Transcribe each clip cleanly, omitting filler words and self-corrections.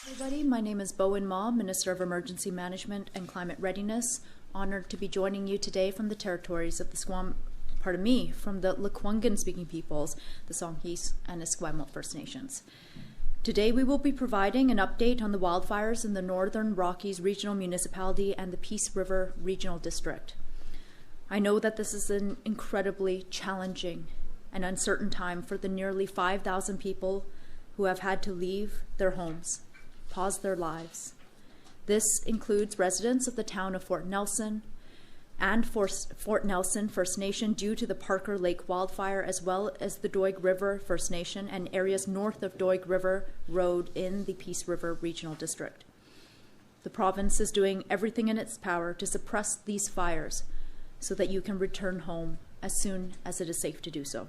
Everybody, my name is Bowen Ma, Minister of Emergency Management and Climate Readiness. Honored to be joining you today from the territories of the from the Lekwungen-speaking peoples, the Songhees and Esquimalt First Nations. Today we will be providing an update on the wildfires in the Northern Rockies Regional Municipality and the Peace River Regional District. I know that this is an incredibly challenging and uncertain time for the nearly 5,000 people who have had to leave their homes, pause their lives. This includes residents of the town of Fort Nelson and Fort Nelson First Nation due to the Parker Lake wildfire, as well as the Doig River First Nation and areas north of Doig River Road in the Peace River Regional District. The province is doing everything in its power to suppress these fires so that you can return home as soon as it is safe to do so.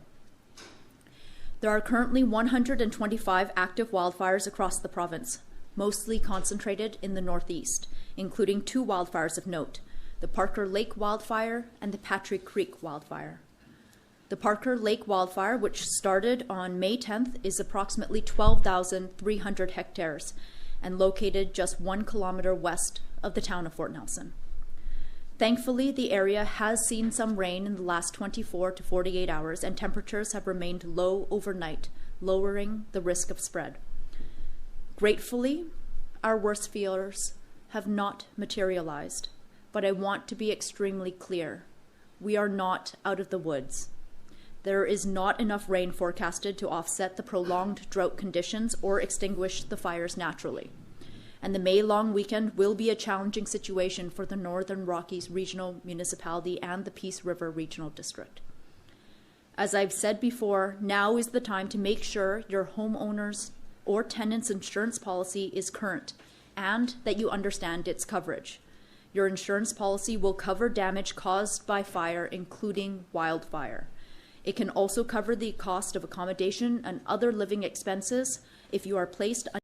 There are currently 125 active wildfires across the province, mostly concentrated in the northeast, including 2 wildfires of note, the Parker Lake wildfire and the Patrick Creek wildfire. The Parker Lake wildfire, which started on May 10th, is approximately 12,300 hectares and located just 1 kilometer west of the town of Fort Nelson. Thankfully, the area has seen some rain in the last 24 to 48 hours, and temperatures have remained low overnight, lowering the risk of spread. Gratefully, our worst fears have not materialized, but I want to be extremely clear. We are not out of the woods. There is not enough rain forecasted to offset the prolonged drought conditions or extinguish the fires naturally. And the May long weekend will be a challenging situation for the Northern Rockies Regional Municipality and the Peace River Regional District. As I've said before, now is the time to make sure your homeowners or tenants' insurance policy is current and that you understand its coverage. Your insurance policy will cover damage caused by fire, including wildfire. It can also cover the cost of accommodation and other living expenses if you are placed under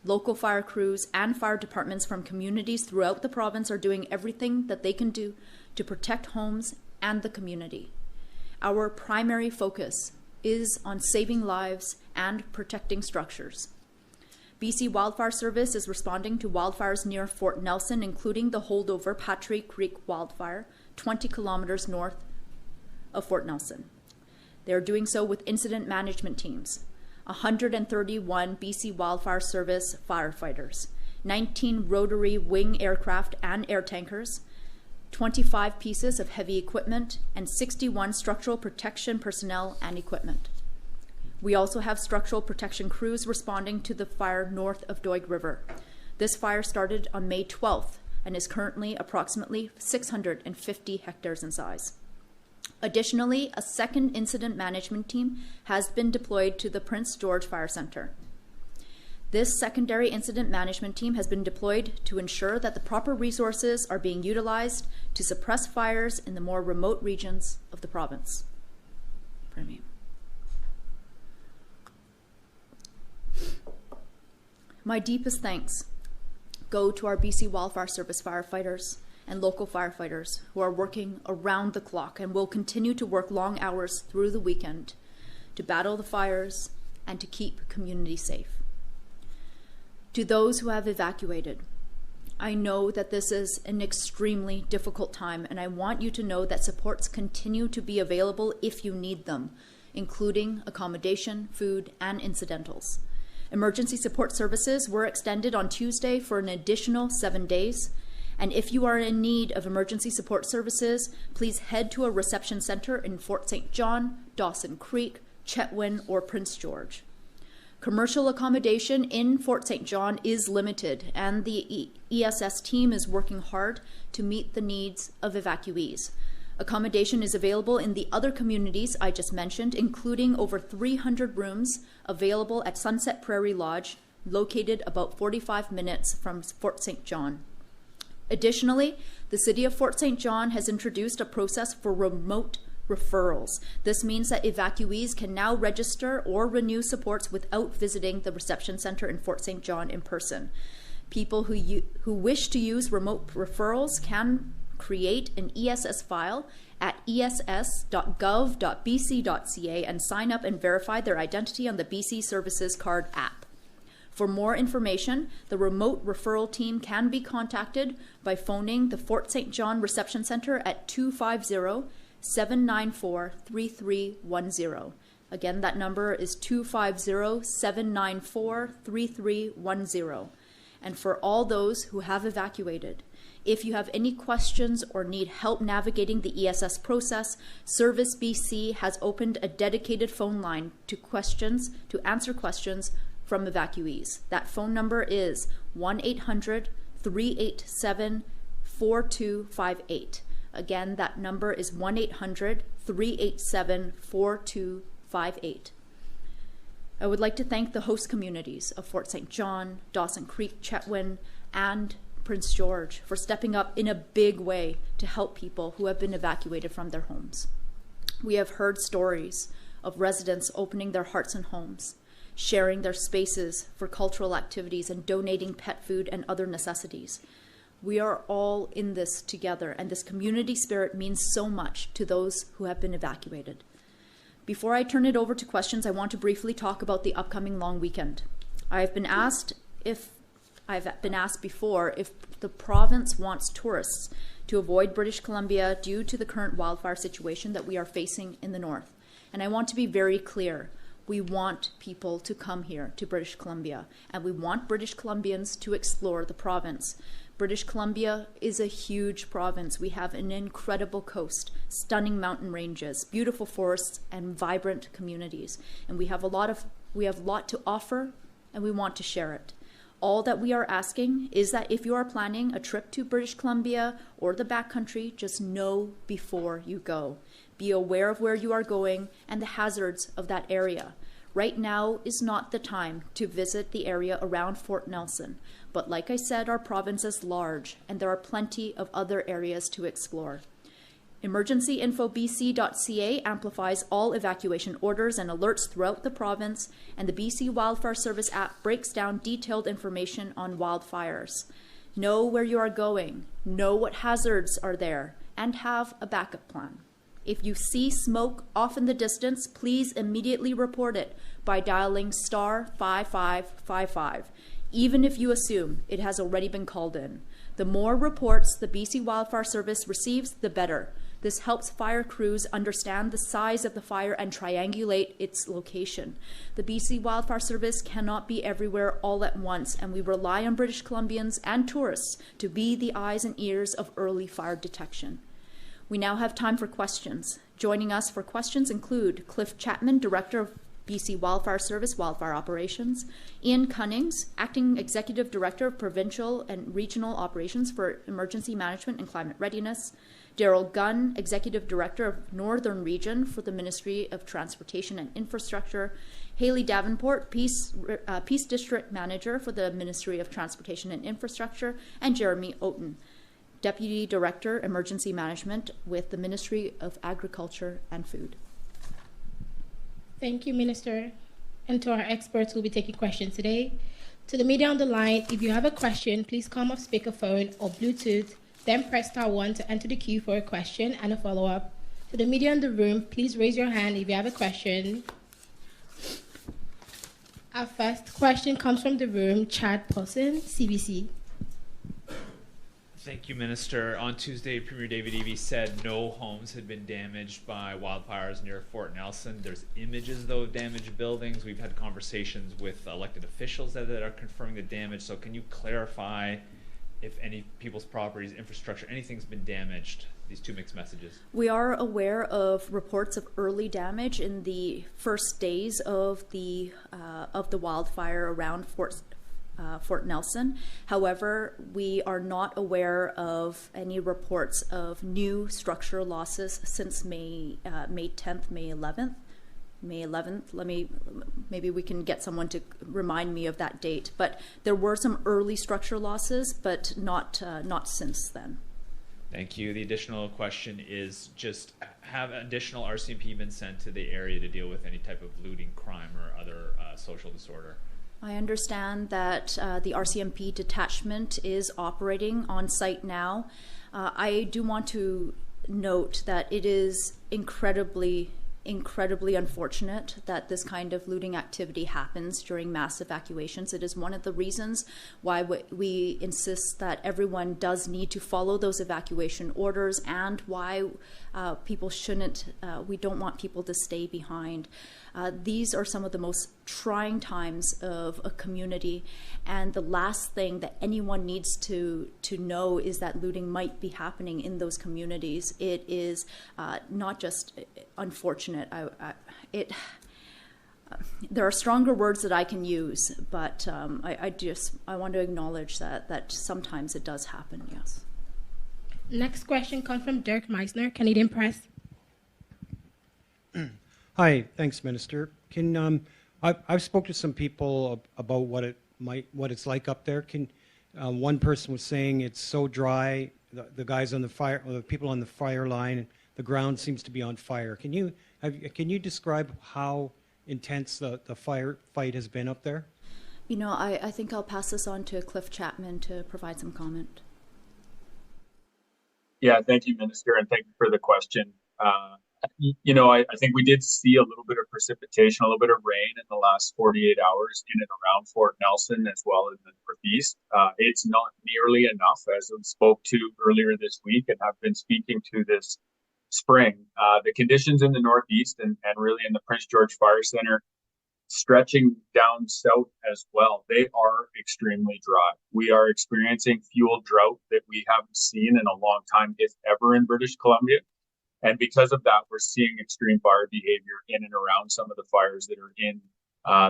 local fire crews and fire departments from communities throughout the province are doing everything that they can do to protect homes and the community. Our primary focus is on saving lives and protecting structures. BC Wildfire Service is responding to wildfires near Fort Nelson, including the Holdover Patrick Creek wildfire, 20 kilometers north of Fort Nelson. They are doing so with incident management teams, 131 BC Wildfire Service firefighters, 19 rotary wing aircraft and air tankers, 25 pieces of heavy equipment, and 61 structural protection personnel and equipment. We also have structural protection crews responding to the fire north of Doig River. This fire started on May 12th and is currently approximately 650 hectares in size. Additionally, a second incident management team has been deployed to the Prince George Fire Center. This secondary incident management team has been deployed to ensure that the proper resources are being utilized to suppress fires in the more remote regions of the province. Pardon me. My deepest thanks go to our BC Wildfire Service firefighters and local firefighters who are working around the clock and will continue to work long hours through the weekend to battle the fires and to keep communities safe. To those who have evacuated, I know that this is an extremely difficult time, and I want you to know that supports continue to be available if you need them, including accommodation, food, and incidentals. Emergency support services were extended on Tuesday for an additional 7 days, and if you are in need of emergency support services, please head to a reception center in Fort St. John, Dawson Creek, Chetwynd, or Prince George. Commercial accommodation in Fort St. John is limited, and the ESS team is working hard to meet the needs of evacuees. Accommodation is available in the other communities I just mentioned, including over 300 rooms available at Sunset Prairie Lodge, located about 45 minutes from Fort St. John. Additionally, the City of Fort St. John has introduced a process for remote referrals. This means that evacuees can now register or renew supports without visiting the reception center in Fort St. John in person. People who wish to use remote referrals can create an ESS file at ess.gov.bc.ca and sign up and verify their identity on the BC Services Card app. For more information, the remote referral team can be contacted by phoning the Fort St. John Reception Center at 250-794-3310. Again, that number is 250-794-3310. And for all those who have evacuated, if you have any questions or need help navigating the ESS process, Service BC has opened a dedicated phone line to answer questions from evacuees. That phone number is 1-800-387-4258. Again, that number is 1-800-387-4258. I would like to thank the host communities of Fort St. John, Dawson Creek, Chetwynd, and Prince George for stepping up in a big way to help people who have been evacuated from their homes. We have heard stories of residents opening their hearts and homes, sharing their spaces for cultural activities, and donating pet food and other necessities. We are all in this together, and this community spirit means so much to those who have been evacuated. Before I turn it over to questions, I want to briefly talk about the upcoming long weekend. I've been asked before if the province wants tourists to avoid British Columbia due to the current wildfire situation that we are facing in the north. And I want to be very clear. We want people to come here to British Columbia, and we want British Columbians to explore the province. British Columbia is a huge province. We have an incredible coast, stunning mountain ranges, beautiful forests, and vibrant communities. And we have a lot to offer, and we want to share it. All that we are asking is that if you are planning a trip to British Columbia or the backcountry, just know before you go. Be aware of where you are going and the hazards of that area. Right now is not the time to visit the area around Fort Nelson, but like I said, our province is large and there are plenty of other areas to explore. EmergencyInfoBC.ca amplifies all evacuation orders and alerts throughout the province, and the BC Wildfire Service app breaks down detailed information on wildfires. Know where you are going, know what hazards are there, and have a backup plan. If you see smoke off in the distance, please immediately report it by dialing *5555, even if you assume it has already been called in. The more reports the BC Wildfire Service receives, the better. This helps fire crews understand the size of the fire and triangulate its location. The BC Wildfire Service cannot be everywhere all at once, and we rely on British Columbians and tourists to be the eyes and ears of early fire detection. We now have time for questions. Joining us for questions include Cliff Chapman, Director of BC Wildfire Service Wildfire Operations, Ian Cunnings, Acting Executive Director of Provincial and Regional Operations for Emergency Management and Climate Readiness, Daryl Gunn, Executive Director of Northern Region for the Ministry of Transportation and Infrastructure, Haley Davenport, Peace District Manager for the Ministry of Transportation and Infrastructure, and Jeremy Oaten, Deputy Director, Emergency Management with the Ministry of Agriculture and Food. Thank you, Minister. And to our experts who will be taking questions today. To the media on the line, if you have a question, please come off speakerphone or Bluetooth, then press *1 to enter the queue for a question and a follow-up. To the media in the room, please raise your hand if you have a question. Our first question comes from the room, Chad Paulson, CBC. Thank you, Minister. On Tuesday, Premier David Eby said no homes had been damaged by wildfires near Fort Nelson. There's images, though, of damaged buildings. We've had conversations with elected officials that are confirming the damage. So can you clarify if any people's properties, infrastructure, anything's been damaged? These two mixed messages. We are aware of reports of early damage in the first days of the wildfire around Fort Nelson. However, we are not aware of any reports of new structure losses since May 10th, May 11th. Maybe we can get someone to remind me of that date. But there were some early structure losses, but not since then. Thank you. The additional question is just, have additional RCMP been sent to the area to deal with any type of looting, crime, or other social disorder? I understand that the RCMP detachment is operating on site now. I do want to note that it is incredibly unfortunate that this kind of looting activity happens during mass evacuations. It is one of the reasons why we insist that everyone does need to follow those evacuation orders, and why people shouldn't, we don't want people to stay behind. These are some of the most trying times of a community, and the last thing that anyone needs to know is that looting might be happening in those communities. It is not just unfortunate. There are stronger words that I can use, but I want to acknowledge that sometimes it does happen. Yes. Next question comes from Dirk Meisner, Canadian Press. Hi, thanks, Minister. I've spoken to some people about what it's like up there. One person was saying it's so dry. The guys on the fire, or the people on the fire line, the ground seems to be on fire. Can you describe how intense the fire fight has been up there? You know, I think I'll pass this on to Cliff Chapman to provide some comment. Yeah, thank you, Minister, and thank you for the question. I think we did see a little bit of precipitation, a little bit of rain in the last 48 hours in and around Fort Nelson, as well as the Northeast. It's not nearly enough, as we spoke to earlier this week and have been speaking to this spring. The conditions in the Northeast and really in the Prince George Fire Center, stretching down south as well, they are extremely dry. We are experiencing fuel drought that we haven't seen in a long time, if ever, in British Columbia. And because of that, we're seeing extreme fire behavior in and around some of the fires that are in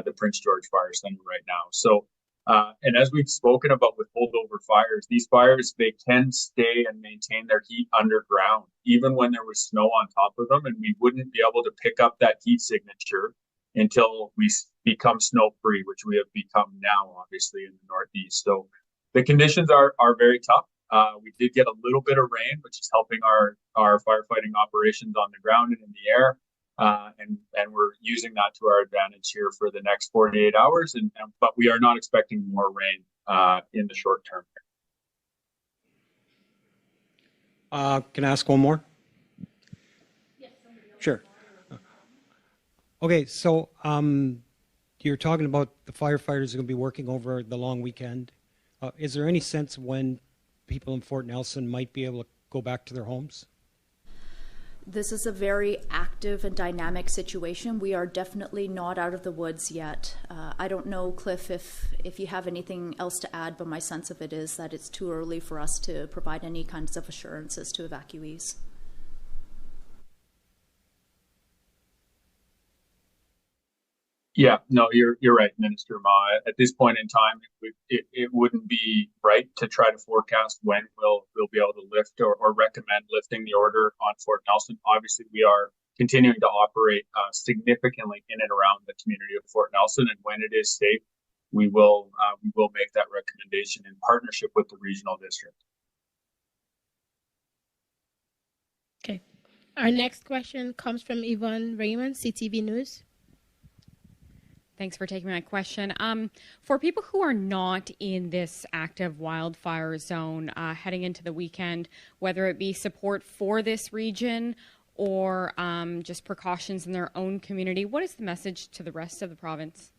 the Prince George Fire Center right now. So, and as we've spoken about with holdover fires, these fires, they can stay and maintain their heat underground, even when there was snow on top of them, and we wouldn't be able to pick up that heat signature until we become snow-free, which we have become now, obviously, in the Northeast. So the conditions are very tough. We did get a little bit of rain, which is helping our firefighting operations on the ground and in the air. And we're using that to our advantage here for the next 48 hours. But we are not expecting more rain in the short term. Can I ask one more? Yes. Sure. Okay, so you're talking about the firefighters are going to be working over the long weekend. Is there any sense when people in Fort Nelson might be able to go back to their homes? This is a very active and dynamic situation. We are definitely not out of the woods yet. I don't know, Cliff, if you have anything else to add, but my sense of it is that it's too early for us to provide any kinds of assurances to evacuees. Yeah, no, you're right, Minister Ma. At this point in time, it wouldn't be right to try to forecast when we'll be able to lift or recommend lifting the order on Fort Nelson. Obviously, we are continuing to operate significantly in and around the community of Fort Nelson, and when it is safe, we will make that recommendation in partnership with the regional district. Okay. Our next question comes from Yvonne Raymond, CTV News. Thanks for taking my question. For people who are not in this active wildfire zone heading into the weekend, whether it be support for this region or just precautions in their own community, what is the message to the rest of the province?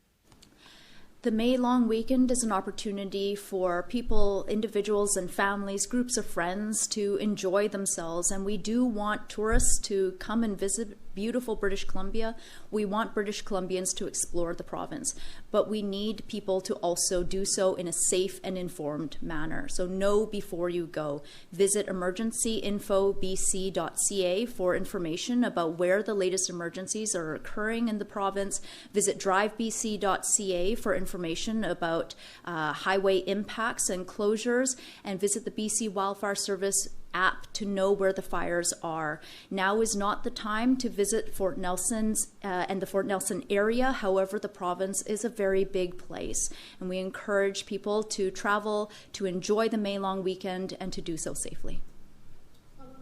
The May long weekend is an opportunity for people, individuals and families, groups of friends to enjoy themselves. And we do want tourists to come and visit beautiful British Columbia. We want British Columbians to explore the province, but we need people to also do so in a safe and informed manner. So know before you go. Visit emergencyinfobc.ca for information about where the latest emergencies are occurring in the province. Visit drivebc.ca for information about highway impacts and closures, and visit the BC Wildfire Service app to know where the fires are. Now is not the time to visit Fort Nelson's and the Fort Nelson area. However, the province is a very big place, and we encourage people to travel, to enjoy the May long weekend, and to do so safely.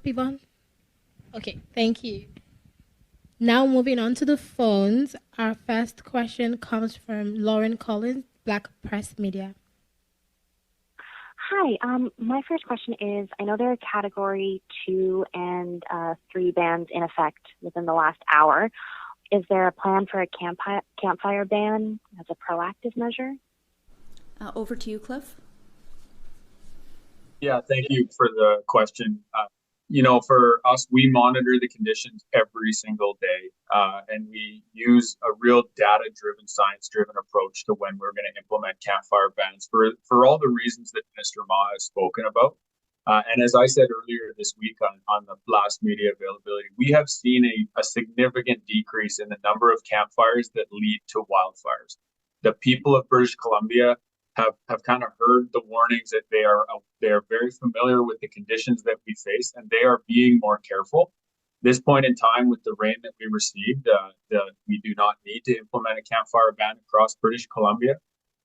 Yvonne? Okay, thank you. Now moving on to the phones. Our first question comes from Lauren Collins, Black Press Media. Hi. My first question is, I know there are Category 2 and 3 bans in effect within the last hour. Is there a plan for a campfire ban as a proactive measure? Over to you, Cliff. Yeah, thank you for the question. For us, we monitor the conditions every single day, and we use a real data-driven, science-driven approach to when we're going to implement campfire bans for all the reasons that Minister Ma has spoken about. And as I said earlier this week on the last media availability, we have seen a significant decrease in the number of campfires that lead to wildfires. The people of British Columbia have kind of heard the warnings that they are very familiar with the conditions that we face, and they are being more careful. This point in time, with the rain that we received, we do not need to implement a campfire ban across British Columbia,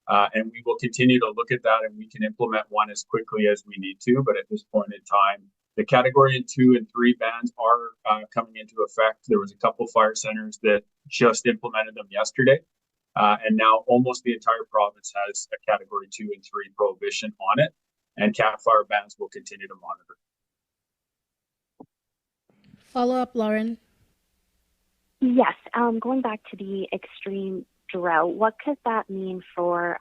and we will continue to look at that, and we can implement one as quickly as we need to. But at this point in time, the Category 2 and 3 bans are coming into effect. There was a couple fire centers that just implemented them yesterday. And now almost the entire province has a Category 2 and 3 prohibition on it, and campfire bans will continue to monitor. Follow up, Lauren. Yes. Going back to the extreme drought, what could that mean for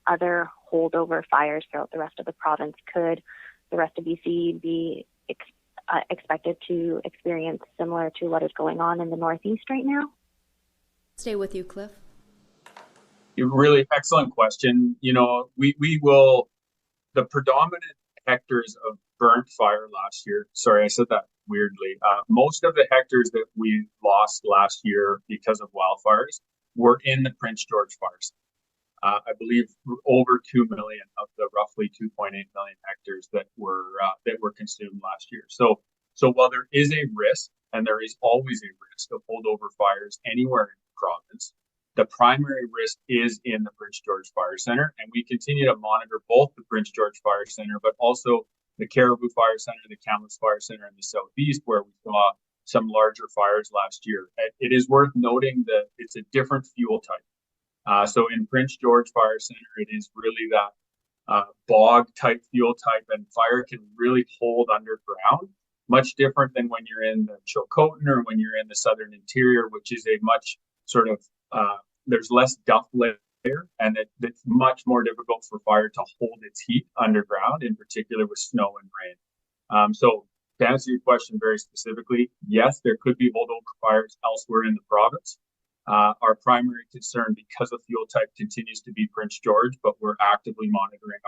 other holdover fires throughout the rest of the province? Could the rest of BC be expected to experience similar to what is going on in the Northeast right now? Stay with you, Cliff. Really excellent question. We will, the predominant hectares of burnt fire last year, sorry, I said that weirdly. Most of the hectares that we lost last year because of wildfires were in the Prince George fires. I believe over 2 million of the roughly 2.8 million hectares that were consumed last year. So while there is a risk, and there is always a risk of holdover fires anywhere in the province, the primary risk is in the Prince George Fire Center, and we continue to monitor both the Prince George Fire Center, but also the Caribou Fire Center, the Kamloops Fire Center in the southeast, where we saw some larger fires last year. It is worth noting that it's a different fuel type. So in Prince George Fire Center, it is really that bog type fuel type, and fire can really hold underground, much different than when you're in the Chilcotin or when you're in the southern interior, which is a much sort of there's less duff layer, and it's much more difficult for fire to hold its heat underground, in particular with snow and rain. So to answer your question very specifically, yes, there could be holdover fires elsewhere in the province. Our primary concern, because of fuel type, continues to be Prince George, but we're actively monitoring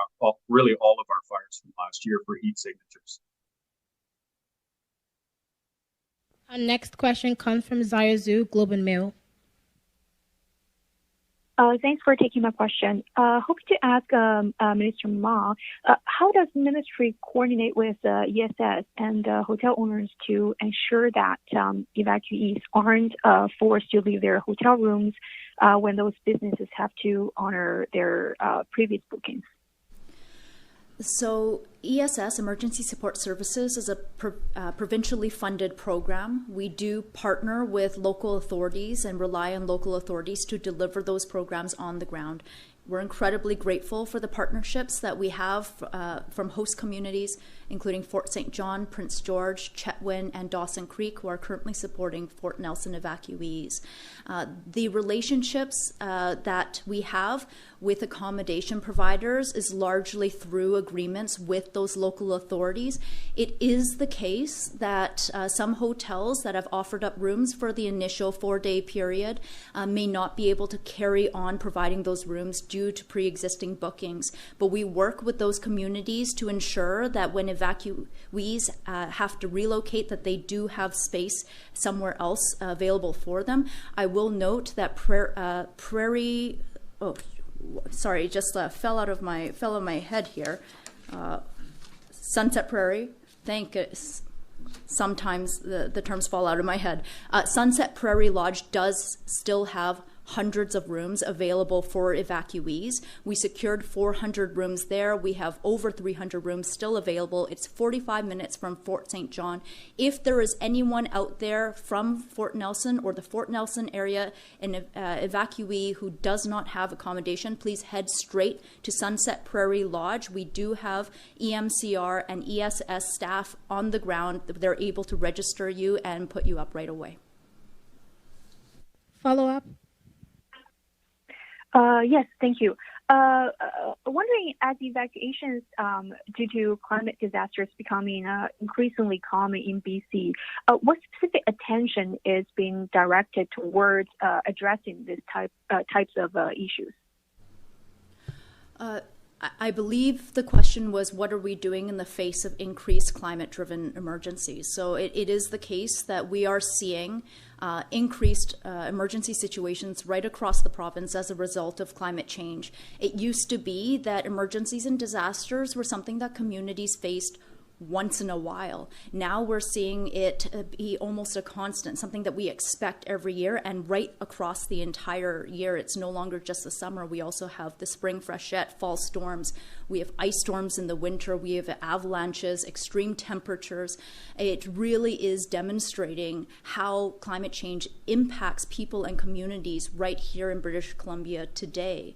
really all of our fires from last year for heat signatures. Our next question comes from Zaya Zhu, Globe and Mail. Thanks for taking my question. Hoping to ask Minister Ma, how does the ministry coordinate with ESS and hotel owners to ensure that evacuees aren't forced to leave their hotel rooms when those businesses have to honor their previous bookings? So ESS, Emergency Support Services, is a provincially funded program. We do partner with local authorities and rely on local authorities to deliver those programs on the ground. We're incredibly grateful for the partnerships that we have from host communities, including Fort St. John, Prince George, Chetwynd, and Dawson Creek, who are currently supporting Fort Nelson evacuees. The relationships that we have with accommodation providers is largely through agreements with those local authorities. It is the case that some hotels that have offered up rooms for the initial 4-day period may not be able to carry on providing those rooms due to pre-existing bookings. But we work with those communities to ensure that when evacuees have to relocate, that they do have space somewhere else available for them. I will note that Prairie, oh, sorry, just fell out of my head here. Sunset Prairie, sometimes the terms fall out of my head. Sunset Prairie Lodge does still have hundreds of rooms available for evacuees. We secured 400 rooms there. We have over 300 rooms still available. It's 45 minutes from Fort St. John. If there is anyone out there from Fort Nelson or the Fort Nelson area, an evacuee who does not have accommodation, please head straight to Sunset Prairie Lodge. We do have EMCR and ESS staff on the ground. They're able to register you and put you up right away. Follow up? Yes, thank you. Wondering, as evacuations due to climate disasters becoming increasingly common in BC, what specific attention is being directed towards addressing this types of issues? I believe the question was, what are we doing in the face of increased climate-driven emergencies? So it is the case that we are seeing increased emergency situations right across the province as a result of climate change. It used to be that emergencies and disasters were something that communities faced once in a while. Now we're seeing it be almost a constant, something that we expect every year, and right across the entire year. It's no longer just the summer. We also have the spring freshet, fall storms. We have ice storms in the winter. We have avalanches, extreme temperatures. It really is demonstrating how climate change impacts people and communities right here in British Columbia today.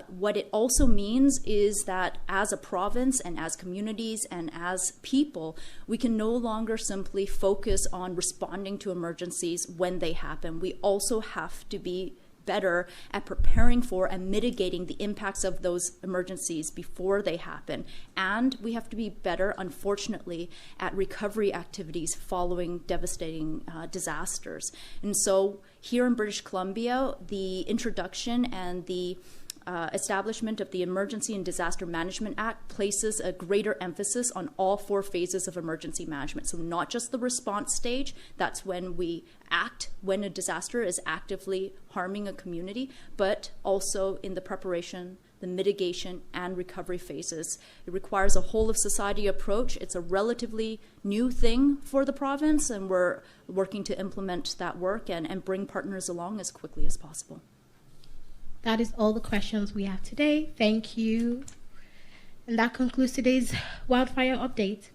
What it also means is that as a province and as communities and as people, we can no longer simply focus on responding to emergencies when they happen. We also have to be better at preparing for and mitigating the impacts of those emergencies before they happen. And we have to be better, unfortunately, at recovery activities following devastating disasters. And so here in British Columbia, the introduction and the establishment of the Emergency and Disaster Management Act places a greater emphasis on all 4 phases of emergency management. So not just the response stage, that's when we act when a disaster is actively harming a community, but also in the preparation, the mitigation, and recovery phases. It requires a whole of society approach. It's a relatively new thing for the province, and we're working to implement that work and bring partners along as quickly as possible. That is all the questions we have today. Thank you. And that concludes today's wildfire update.